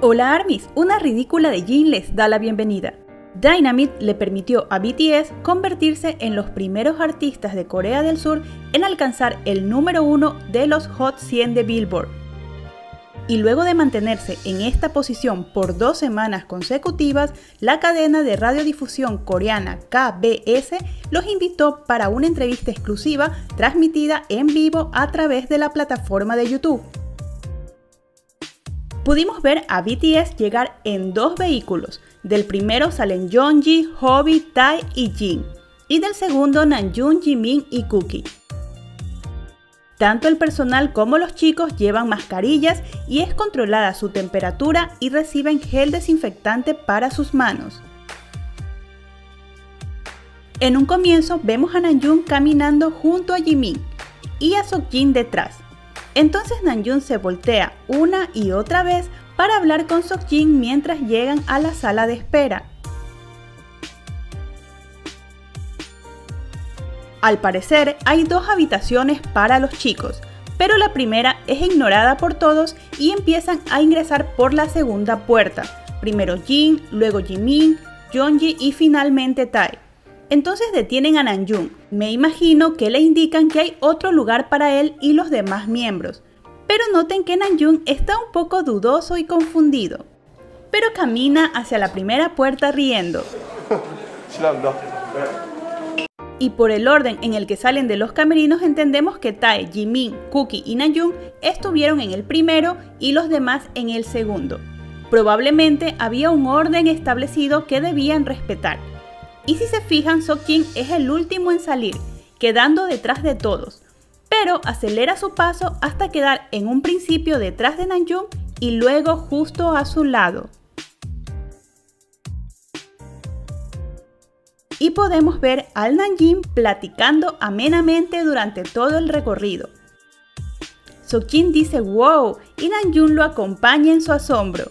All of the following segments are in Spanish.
Hola ARMYs, una ridícula de Jin les da la bienvenida. Dynamite le permitió a BTS convertirse en los primeros artistas de Corea del Sur en alcanzar el número 1 de los Hot 100 de Billboard. Y luego de mantenerse en esta posición por 2 semanas consecutivas, la cadena de radiodifusión coreana KBS los invitó para una entrevista exclusiva transmitida en vivo a través de la plataforma de YouTube. Pudimos ver a BTS llegar en 2 vehículos. Del primero salen Yeonji, Hobi, Tae y Jin, y del segundo Namjoon, Jimin y Cookie. Tanto el personal como los chicos llevan mascarillas y es controlada su temperatura y reciben gel desinfectante para sus manos. En un comienzo vemos a Namjoon caminando junto a Jimin y a Seokjin detrás. Entonces Namjoon se voltea una y otra vez para hablar con Seokjin mientras llegan a la sala de espera. Al parecer hay 2 habitaciones para los chicos, pero la primera es ignorada por todos y empiezan a ingresar por la segunda puerta. Primero Jin, luego Jimin, Yeonji y finalmente Tae. Entonces detienen a Namjoon. Me imagino que le indican que hay otro lugar para él y los demás miembros. Pero noten que Namjoon está un poco dudoso y confundido. Pero camina hacia la primera puerta riendo. Y por el orden en el que salen de los camerinos entendemos que Tae, Jimin, Cookie y Namjoon estuvieron en el primero y los demás en el segundo. Probablemente había un orden establecido que debían respetar. Y si se fijan, Seokjin es el último en salir, quedando detrás de todos, pero acelera su paso hasta quedar en un principio detrás de Namjoon y luego justo a su lado. Y podemos ver al Namjoon platicando amenamente durante todo el recorrido. Seokjin dice wow y Namjoon lo acompaña en su asombro.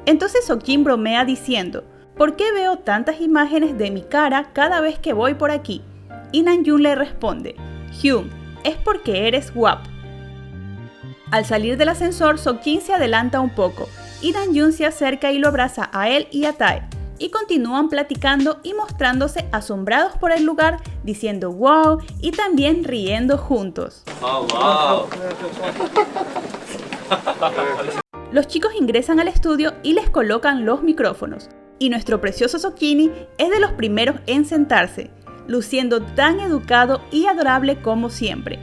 Entonces Seokjin bromea diciendo, ¿por qué veo tantas imágenes de mi cara cada vez que voy por aquí? Y Namjoon le responde, Hyun, es porque eres guapo. Al salir del ascensor, Seokjin se adelanta un poco y Namjoon se acerca y lo abraza a él y a Tae. Y continúan platicando y mostrándose asombrados por el lugar, diciendo wow y también riendo juntos. Oh, wow. Los chicos ingresan al estudio y les colocan los micrófonos. Y nuestro precioso Seokjin es de los primeros en sentarse, luciendo tan educado y adorable como siempre.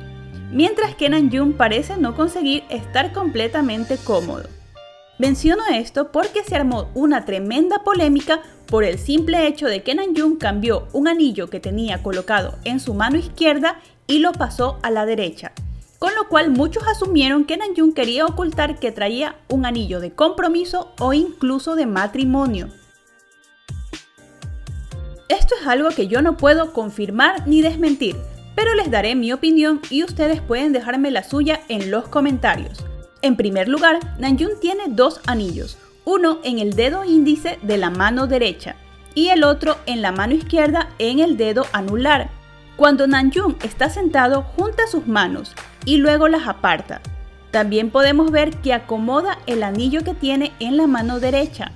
Mientras que Namjoon parece no conseguir estar completamente cómodo. Menciono esto porque se armó una tremenda polémica por el simple hecho de que Namjoon cambió un anillo que tenía colocado en su mano izquierda y lo pasó a la derecha, con lo cual muchos asumieron que Namjoon quería ocultar que traía un anillo de compromiso o incluso de matrimonio. Esto es algo que yo no puedo confirmar ni desmentir, pero les daré mi opinión y ustedes pueden dejarme la suya en los comentarios. En primer lugar, Namjoon tiene 2 anillos, uno en el dedo índice de la mano derecha y el otro en la mano izquierda en el dedo anular. Cuando Namjoon está sentado, junta sus manos y luego las aparta. También podemos ver que acomoda el anillo que tiene en la mano derecha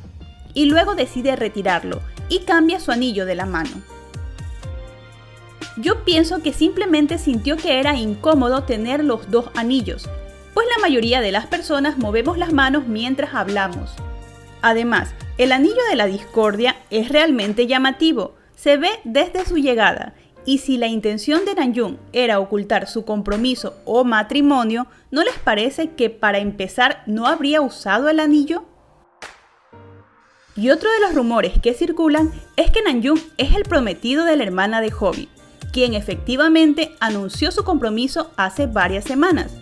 y luego decide retirarlo y cambia su anillo de la mano. Yo pienso que simplemente sintió que era incómodo tener los 2 anillos, pues la mayoría de las personas movemos las manos mientras hablamos. Además, el anillo de la discordia es realmente llamativo, se ve desde su llegada, y si la intención de Namjoon era ocultar su compromiso o matrimonio, ¿no les parece que para empezar no habría usado el anillo? Y otro de los rumores que circulan es que Namjoon es el prometido de la hermana de Hobi, quien efectivamente anunció su compromiso hace varias semanas.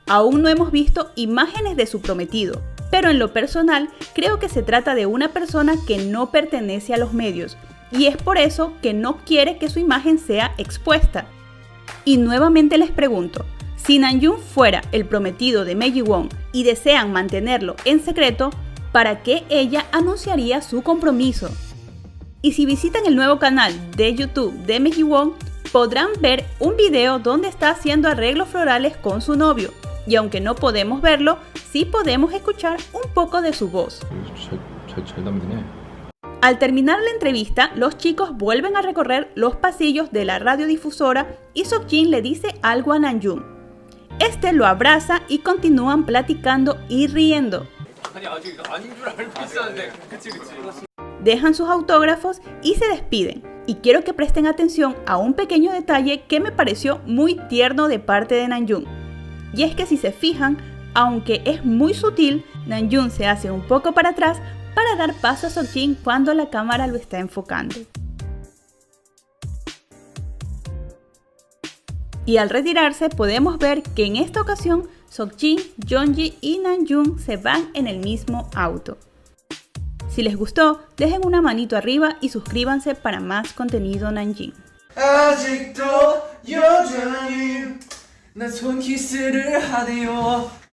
Aún no hemos visto imágenes de su prometido, pero en lo personal creo que se trata de una persona que no pertenece a los medios y es por eso que no quiere que su imagen sea expuesta. Y nuevamente les pregunto, si Namjoon fuera el prometido de Maegwon y desean mantenerlo en secreto, ¿para qué ella anunciaría su compromiso? Y si visitan el nuevo canal de YouTube de Maegwon, podrán ver un video donde está haciendo arreglos florales con su novio. Y aunque no podemos verlo, sí podemos escuchar un poco de su voz. Al terminar la entrevista, los chicos vuelven a recorrer los pasillos de la radiodifusora y Seokjin le dice algo a Namjoon. Este lo abraza y continúan platicando y riendo. Dejan sus autógrafos y se despiden. Y quiero que presten atención a un pequeño detalle que me pareció muy tierno de parte de Namjoon. Y es que si se fijan, aunque es muy sutil, Namjoon se hace un poco para atrás para dar paso a Seokjin cuando la cámara lo está enfocando. Y al retirarse podemos ver que en esta ocasión Seokjin, Yeonji y Namjoon se van en el mismo auto. Si les gustó, dejen una manito arriba y suscríbanse para más contenido Namjin.